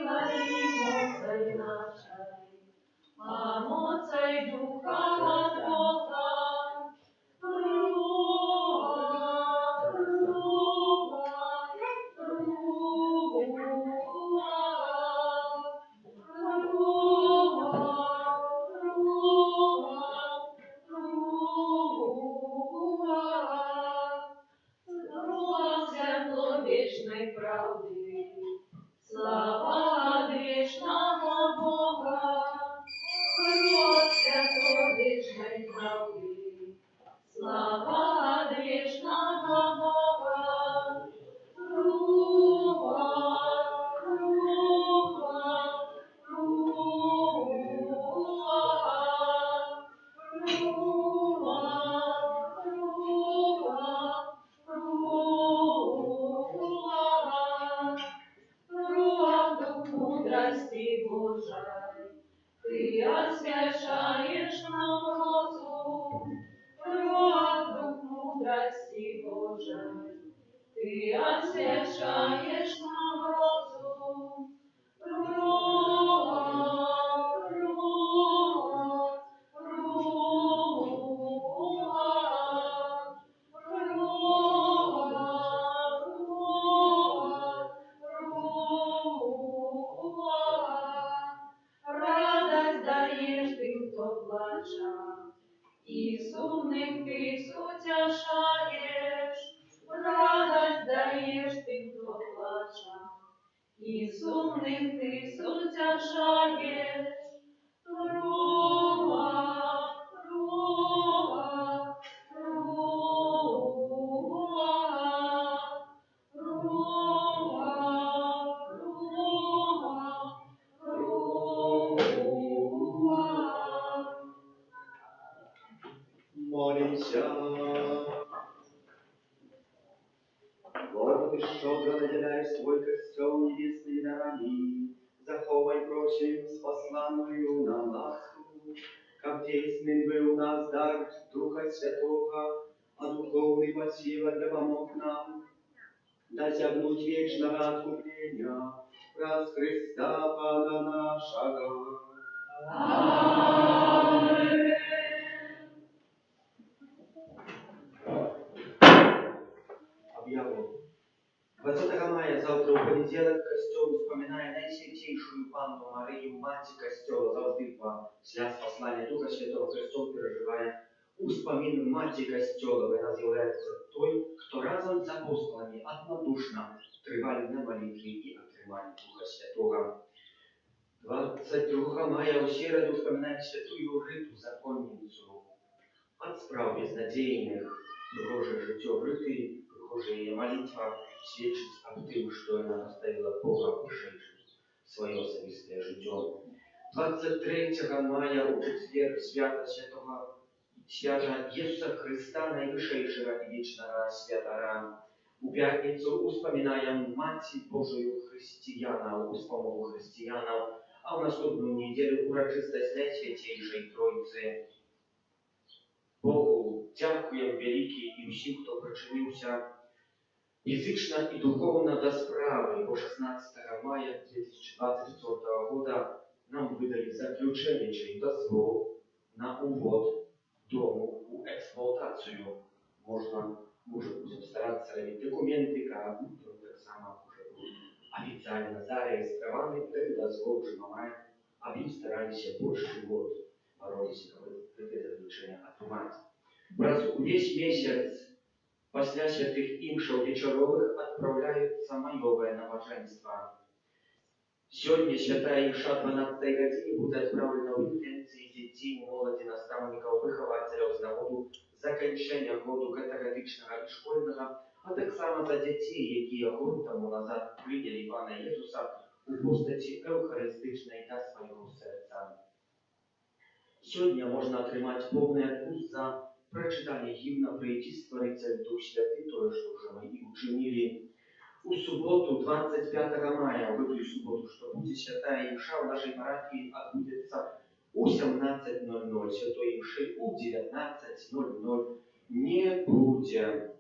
[SPEAKER 1] сила и мocой нашей, а мocой Духа от Бога. Вечной правды, слава вечного Бога, Кровь святой вечной правды, слава вечного Бога, мудрости Божией, Ты освящаешь нам розум, Дух мудрости Божией, Ты освящаешь нам розум, радость даешь Ты, кто плача, и сумных Ты сутешаешь, радость даешь Ты, кто плача, и сумных Ты сутешаешь.
[SPEAKER 2] Молимся. Господи, щедро наделяешь свой костел небесными дарами, заховай, просим, спасланную нам ласку, как тесный был у нас дар Духа Святого, а духовный посил да помог нам досягнуть вечного откупления раз Христа Пана нашего. Объяву. 20 мая, завтра у понеділок, костел вспоминає Найсвятейшую Панну Марию, Мать Костела, завжди шлях послання Духа Святого Христос переживає у спомин Маті Костела. Вона з'являється той, хто разом з апостолами однодушно тривали на молитві і отримали Духа Святого. 22 мая у середу вспоминаем святую Риту, законницу. От справ безнадейных, пригожее житё Риты, пригожая молитва свідчить об тим, що вона поставила Бога вище своє особисте життя. 23 мая у четвер свята Ісуса Христа, найвищого і вічного святара. У п'ятницю успоминаємо Маті Божою християна, у спомогу християнам, а в наступну неділю урочистость Найсвятейшої Тройці. Богу дякуємо великий і всім, хто причинився фізично і духовно до справи. Бо 16 мая 2024 года нам видали заключення чи дозвол на увод дому у експлуатацію. Може будемо старатися робити документи, а так само вже будуть офіційно зареєстровані, той дозвол вже має, а ви старалися більше год боротися, щоб це заключення отримати. Весь месяц после святых имшев вечеровых отправляются майовое набоженство. Сегодня святая имша 12 године будет отправлена в интенции детей, молоді, наставников, выхователей з нагоду закінчення году катехетичного і школьного, а так само за дітей, які год тому назад прийняли Івана Єсуса у постаті евхаристичної та свого серця. Сьогодні можна отримати повний відпуск за прочитание гимна «Прийти створитель Дух Святый», то, что уже мы и учинили. У субботу, 25 мая, в эту субботу, что будет святая имша в нашей парафии, отбудется у 17:00, святой имши у 19:00 не будет.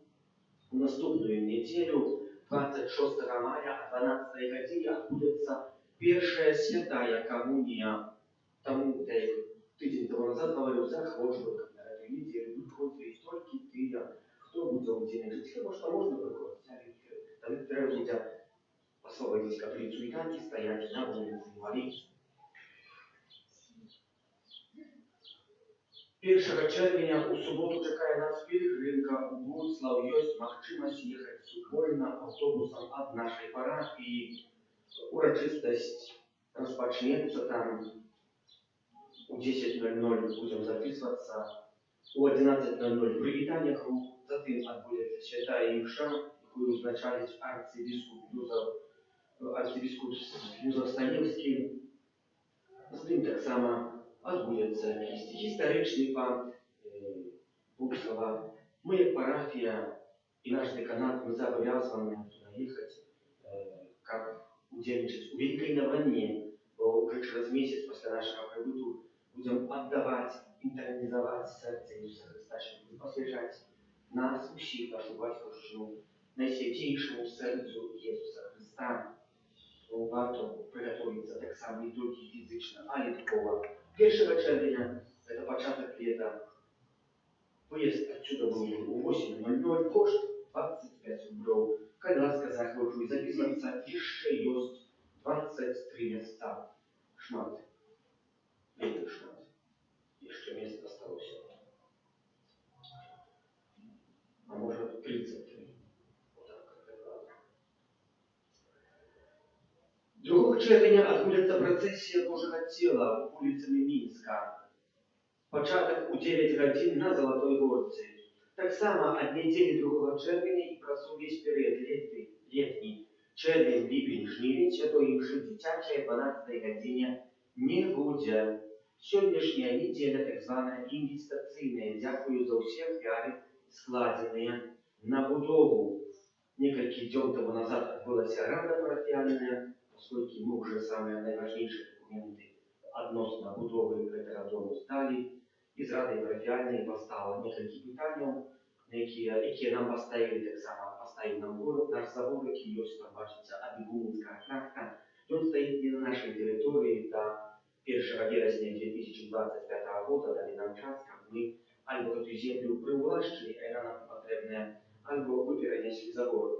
[SPEAKER 2] В наступную неделю, 26 мая, о 12 године, отбудется Першая святая коммуния, тому, я тыдзень тому назад говорил, захожу на эту неделю, выходит только ты, кто будет удзельничать, потому что можно выходить, там треба будет освободить каплицу и там стоять на улице и молиться. 1 червня у суботу чекає нас пілігримка у Буцлав. Є можливість їхати супольно автобусом від нашої парафії. Урочистость розпочнеться там у 10:00 будем записываться, у 11:00 привітання рук, затем відбудеться святая імша, яку узначалить арцибіскуп Юзеф Станівський. Затем так само відбудеться якийсь історичний пан Буцлава. Ми, як парафія і наш деканат, ми зобов'язані туди їхати, як удельничать у Великой Новине, бо уже через месяц после нашего прибыту будем отдавать, интронизовать сердце Иисуса Христа, чтобы посвящать нас, усіх, нашу батьківщину, найсвятейшему серцю Иисуса Христа. Варто приготовиться так само не только физично, а и духовно. 1 червня – это початок лета. Выезд отсюда был у 8:00, кошт 25 рублей. Коляска захочу и записываться еще есть 23 места. Шмат. Летний шмат. Еще место осталось. А может 33. Вот так как-то. 2 червня відбудеться процесія Божого тіла вулицями Мінська. Початок у 9 годин на Золотой Горці. Так само от недели 2 червня и просу весь период летний червень, липень, жнивень, святой имши дитячей 12 године не будет. Сегодняшняя неделя так званая инвестиционная. Дякую за все пиары, складенные на будову. Несколько дней тому назад отбылась рада парафиальная, поскольку мы уже самые наиважнейшие документы относно будовы этого дома сдали. Із ради парафіальної постало некілька питань, які нам поставили, так само поставив нам город, наш забор, який є, там бачиться, Абігунська тракта. Він стоїть не на нашій території, та 1 вересня 2025 року дали нам час, як ми або цю землю привлащили, а вона нам потрібна, або ви перенесли забор.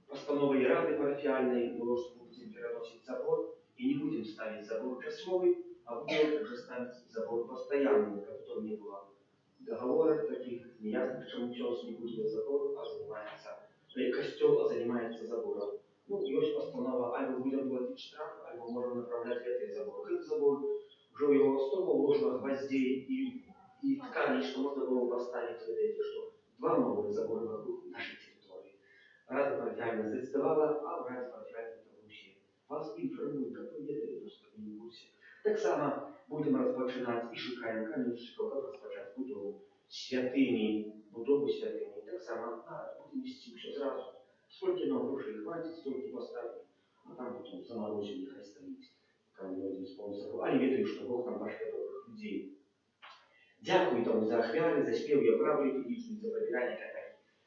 [SPEAKER 2] Постановой Рады парафиальной было, что мы будем переносить забор и не будем ставить забор часовый, а будем уже ставить забор постоянный, о котором не было договоров таких, неясно, почему час не будет забор, а занимается, костел, а занимается забором. Ну, есть постанова, альбо будем платить штраф, альбо можем направлять этот забор. Этот забор уже его столько вложено гвоздей и тканей, что можно было поставить, видите, что 2 новых забора вокруг нашей территории. Рада парафіальна зацитувала, а в Раді парафіальної Таврусі. Вас інформують, як ви є, просто в курсі. Так само будемо розпочинати і шукаємо камінщиків, як розпочати будову святині, Так само будемо вести все зразу. Скільки нам грошей хватить, стільки поставити, а там потім заморозимо, нехай стоїть. Камінь спонсору. А я вірю, що Бог нам пошле добрих людей. Дякую тому за ахвяри, за спів я правлю, підвічні за прибирання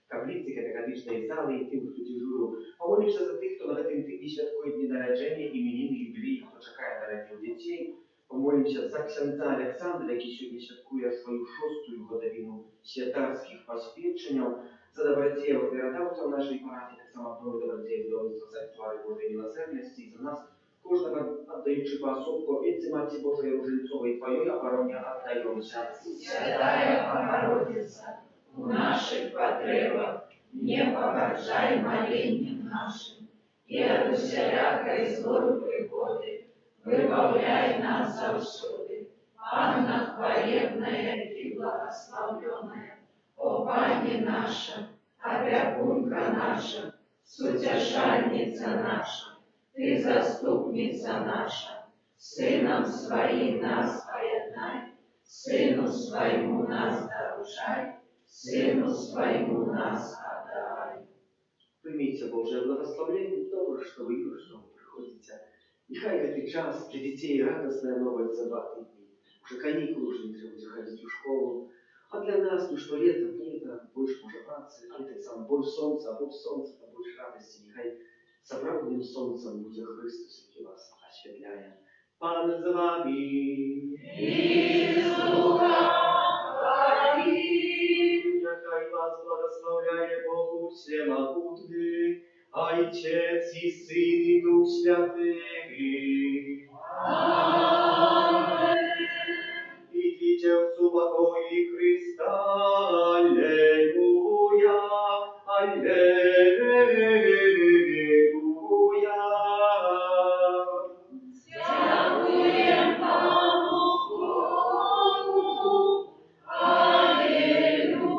[SPEAKER 2] каплиці, катехатичної зали і тим, хто дежурив. Помолимося за тих, хто на цьому тижні святкує дні народження, іменини, юбілеї, хто чекає народження дітей. Помолимося за ксяндза Олександра, який сьогодні святкує свою 6-ю годовину святарських посвідчень, за добродіїв виродавців нашої парафії, так само обнову добродіїв Домництва Санктуарі Божої Милосердності, і за нас, кожного віддаючи поособку, Отці Матці Божої Руженцової Твоєї обороні віддаємося.
[SPEAKER 1] Святая Богородица, у наших потребах не погоршай молением нашим, и от усялякой злой пригоды выбавляй нас завсюди. Анна хвалебная и благословленная, о Пани наша, опекунка наша, сутешальница наша, Ты заступница наша, Сыном Своим нас поеднай, Сыну Своему нас дарушай, Сыну Своему нас отдай.
[SPEAKER 2] Примите Божие благословение, добро, что вы приходите. Нехай этот час для детей радостная новая забавные дни. Уже каникулы, уже не требуется ходить в школу. А для нас, что лето, больше уже працы, а так само больше солнца, а больше солнца, а больше радости. Нехай Soprawnym słońcem będzie Chrystus, jaki was oświetlaje. Pan z wami.
[SPEAKER 1] I z ducha Twoim.
[SPEAKER 2] Niechaj was błogosławiaje Bogu Wszechmogący, Ojciec i Syn i Duch Święty.
[SPEAKER 1] Amen.
[SPEAKER 2] Idźcie w spokoju Chrysta. Alleluja, alleluja.
[SPEAKER 1] Dziękuję Panu Bogu. Alleluja.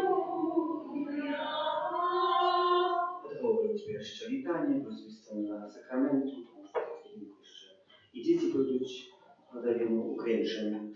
[SPEAKER 1] Alleluja.
[SPEAKER 2] Добре, збережте вітання, розвістання сакраменту, тому що ще і діти прийдуть, подаємо українцям.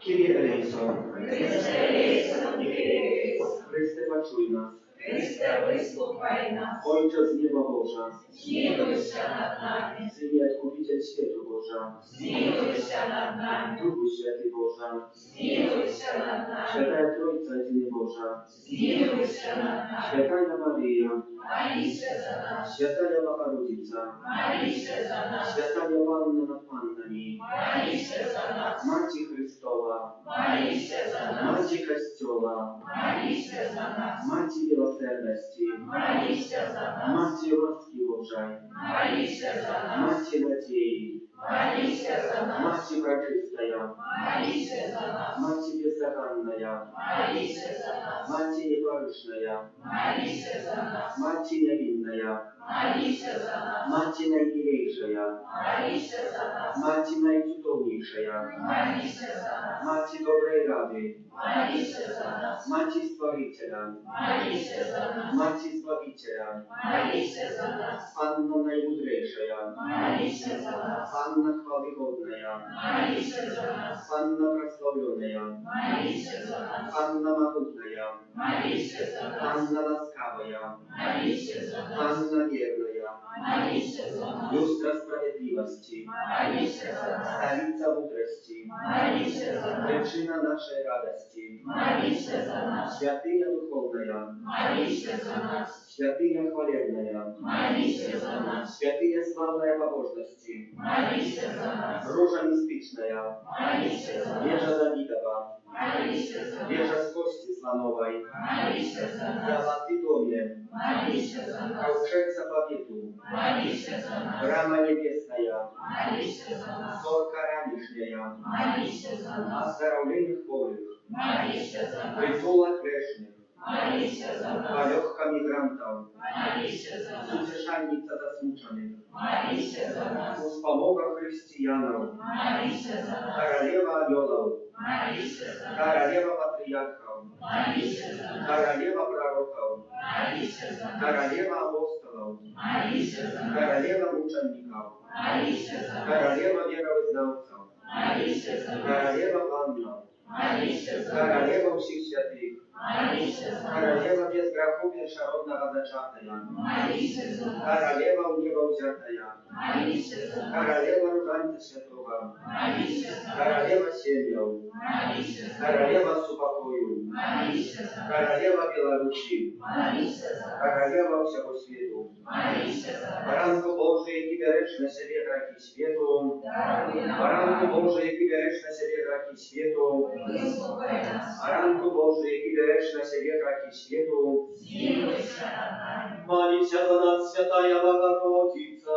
[SPEAKER 2] Kyrie eleison,
[SPEAKER 1] Христе eleison, Kyrie eleison.
[SPEAKER 2] Chryste paczuj nas,
[SPEAKER 1] Христе, вислухай нас.
[SPEAKER 2] Ojcze z nieba Boża,
[SPEAKER 1] Змилуйся над нами.
[SPEAKER 2] Synie Odkupiciel światu Boża,
[SPEAKER 1] Змилуйся над нами.
[SPEAKER 2] Duchu Święty Boża,
[SPEAKER 1] Змилуйся над нами.
[SPEAKER 2] Święta Trójca Jedyny Boża,
[SPEAKER 1] Змилуйся над нами.
[SPEAKER 2] Święta Maryja,
[SPEAKER 1] Молися за нас.
[SPEAKER 2] Święta Bogorodica,
[SPEAKER 1] Молися за нас.
[SPEAKER 2] Święta Panna nad Pannami,
[SPEAKER 1] Молися за нас.
[SPEAKER 2] Maci Chrystowa,
[SPEAKER 1] Молися за нас.
[SPEAKER 2] Maci Kościoła,
[SPEAKER 1] Молися за нас.
[SPEAKER 2] Maci miłosierności,
[SPEAKER 1] Молися за нас.
[SPEAKER 2] Maci łaski Bożej,
[SPEAKER 1] Молися за нас.
[SPEAKER 2] Maci nadziei,
[SPEAKER 1] Молися за нас.
[SPEAKER 2] Maci Praczystaja,
[SPEAKER 1] Молися за нас.
[SPEAKER 2] Maci Bezzagannaja,
[SPEAKER 1] Молися за нас.
[SPEAKER 2] Maci Nieparysznaja,
[SPEAKER 1] Молися за нас.
[SPEAKER 2] Maci Niewinnaja,
[SPEAKER 1] Молися за нас.
[SPEAKER 2] Maci Najmilejszaja,
[SPEAKER 1] Молися за нас.
[SPEAKER 2] Maci Najcudowniejszaja,
[SPEAKER 1] Молися за нас.
[SPEAKER 2] Maci Dobrej Rady,
[SPEAKER 1] Молися за нас.
[SPEAKER 2] Maci Stworiciela,
[SPEAKER 1] Молися за нас.
[SPEAKER 2] Maci Zbawiciela,
[SPEAKER 1] Молися за нас.
[SPEAKER 2] Panno Najmądrzejszaja,
[SPEAKER 1] Молися за нас.
[SPEAKER 2] Panna Chwalygodnaja,
[SPEAKER 1] Молися за нас.
[SPEAKER 2] Panna Prosławionaja,
[SPEAKER 1] Молися за нас.
[SPEAKER 2] Panna Mahutnaja,
[SPEAKER 1] Молися за нас.
[SPEAKER 2] Panna Laskawaja,
[SPEAKER 1] Молися за нас.
[SPEAKER 2] Panna Wiernaja,
[SPEAKER 1] Молися за нас.
[SPEAKER 2] Lustra Sprawiedliwości,
[SPEAKER 1] Молися за нас.
[SPEAKER 2] Stolica Mądrości,
[SPEAKER 1] Молися за нас.
[SPEAKER 2] Przyczyna naszej radości,
[SPEAKER 1] Молися за нас.
[SPEAKER 2] Świątynia Duchownaja,
[SPEAKER 1] Молися за нас.
[SPEAKER 2] Świątynia Chwalebnaja,
[SPEAKER 1] Молися за нас.
[SPEAKER 2] Świątynia Sławnej Pobożności,
[SPEAKER 1] Молися за нас.
[SPEAKER 2] Róża Mistycznaja,
[SPEAKER 1] Молися за нас.
[SPEAKER 2] Wieża Dawidowa,
[SPEAKER 1] Молися за нас.
[SPEAKER 2] Wieża z Kości Slanowej,
[SPEAKER 1] Молися за нас.
[SPEAKER 2] Zalaty Domie,
[SPEAKER 1] Молися за нас.
[SPEAKER 2] Ковчег Zapowiedu,
[SPEAKER 1] Молися за нас.
[SPEAKER 2] Brama Niebiesnaja,
[SPEAKER 1] Молися за нас.
[SPEAKER 2] Zorka Ranicznia,
[SPEAKER 1] Молися за нас.
[SPEAKER 2] Оздоровление хворых,
[SPEAKER 1] Молися за нас.
[SPEAKER 2] Притула грешных,
[SPEAKER 1] Молися за нас.
[SPEAKER 2] Полегка мигрантов,
[SPEAKER 1] Молися за нас.
[SPEAKER 2] Утешальница засмученных,
[SPEAKER 1] Молися за нас.
[SPEAKER 2] Успомога христианов,
[SPEAKER 1] Молися за нас.
[SPEAKER 2] Королева Анелов,
[SPEAKER 1] Молися за нас.
[SPEAKER 2] Королева Патриархов,
[SPEAKER 1] Молися за нас.
[SPEAKER 2] Королева Пророков,
[SPEAKER 1] Молися за нас.
[SPEAKER 2] Королева Апостолов,
[SPEAKER 1] Молися за нас.
[SPEAKER 2] Королева Мучеников,
[SPEAKER 1] Молися за нас.
[SPEAKER 2] Королева Веровызнавцев,
[SPEAKER 1] Молися за нас.
[SPEAKER 2] Королева Анна,
[SPEAKER 1] Молися за нас.
[SPEAKER 2] Королева всех святых,
[SPEAKER 1] Молися за нас.
[SPEAKER 2] Королева без грехов першородного зачатая,
[SPEAKER 1] Молися за нас.
[SPEAKER 2] Королева в небо взятая,
[SPEAKER 1] Молися за нас.
[SPEAKER 2] Королева Ружанца Святого,
[SPEAKER 1] Молися за нас.
[SPEAKER 2] Королева семьев,
[SPEAKER 1] Молися за нас.
[SPEAKER 2] Королева Супокою,
[SPEAKER 1] Молися за нас.
[SPEAKER 2] Королева Беларуси,
[SPEAKER 1] Молися за нас.
[SPEAKER 2] Королева всего свету,
[SPEAKER 1] Молися за нас.
[SPEAKER 2] Baranku Boży, jaki bierzesz na siebie braki światu,
[SPEAKER 1] Даруй нам.
[SPEAKER 2] Baranku Boży, jaki bierzesz na siebie braki światu,
[SPEAKER 1] Выслухай нас.
[SPEAKER 2] Baranku Boży, jaki bierzesz na siebie braki światu,
[SPEAKER 1] Смилуйся над нами.
[SPEAKER 2] Молися за нас, Святая Богородица.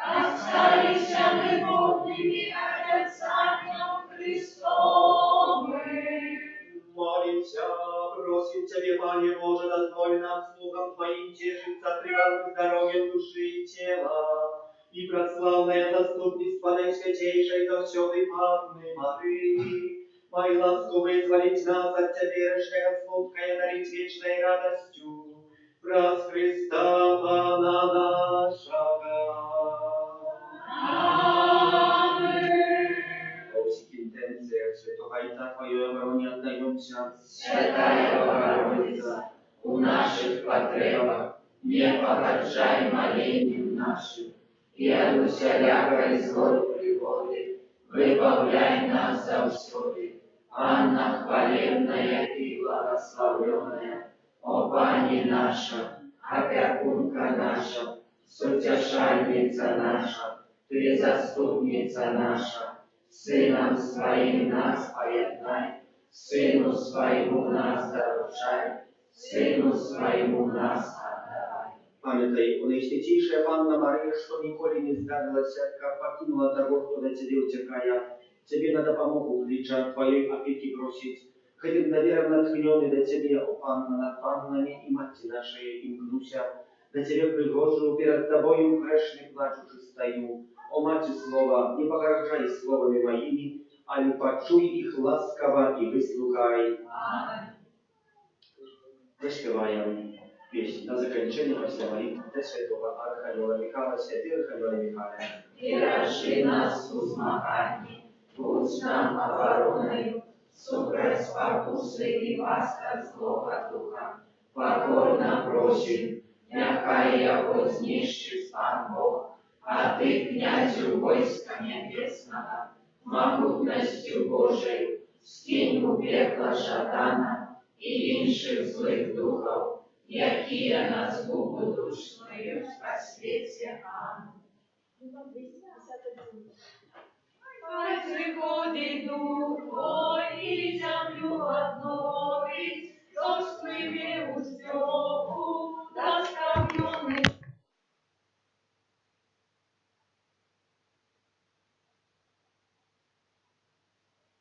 [SPEAKER 1] Остались мы подними обетованием Христовым.
[SPEAKER 2] Молимся, просим Тебе, Пане Боже, дозволь нам слугам Твоим тешиться привалым здоровьем души и тела, и прославное заступництво Наисвятейшей Завсёды Панны Марии. Мои ласку вызволить нас от теперешнего смутка и дарить вечной радостью. Праз Христа Пана нашего.
[SPEAKER 1] Amen.
[SPEAKER 2] Во всех интенциях Святого Отца Твоего не отдаемся.
[SPEAKER 1] Святая Богородица, у наших потребах не погоршай молением нашим, и от усяляка из гор приходы, выбавляй нас завсёды, Анна хвалебная и благословленная, о Пани наша, опекунка наша, сутешальница наша, Ты заступница наша, Сыном Своим нас поеднай, Сыну Своему нас заручай, Сыну Своему нас отдавай.
[SPEAKER 2] Памятай, о Наисвятейшая Панна Мария, что николи не сдавилась, как покинула того, кто до Тебе утекая. Тебе надо помогу, крича, Твоей опеки просить. Хотим довером натхненный до Тебе, о Панна над паннами и Мати нашей им гнуся. На Тебе пригожу, перед Тобою грешный плачущий стою. О Мати Слова, не погоржай словами моими, али почуй их ласково и выслухай. Заспеваем песнь на закінчення після молитви святого Архангела Михайла, святий Архангела Михайла.
[SPEAKER 1] И рожи нас в змаганні, будь нам обороною, супроть спокуси и пастор злого духа. Покорно просим, нехай яго знищив Пан Бог, а Ты, князю войска небесного, могутностью Божией, скинь у пекла шатана и інших злых духов, якія на згубу душ снують по свете. Аминь.
[SPEAKER 4] Приходит Дух Твой, и землю обновить,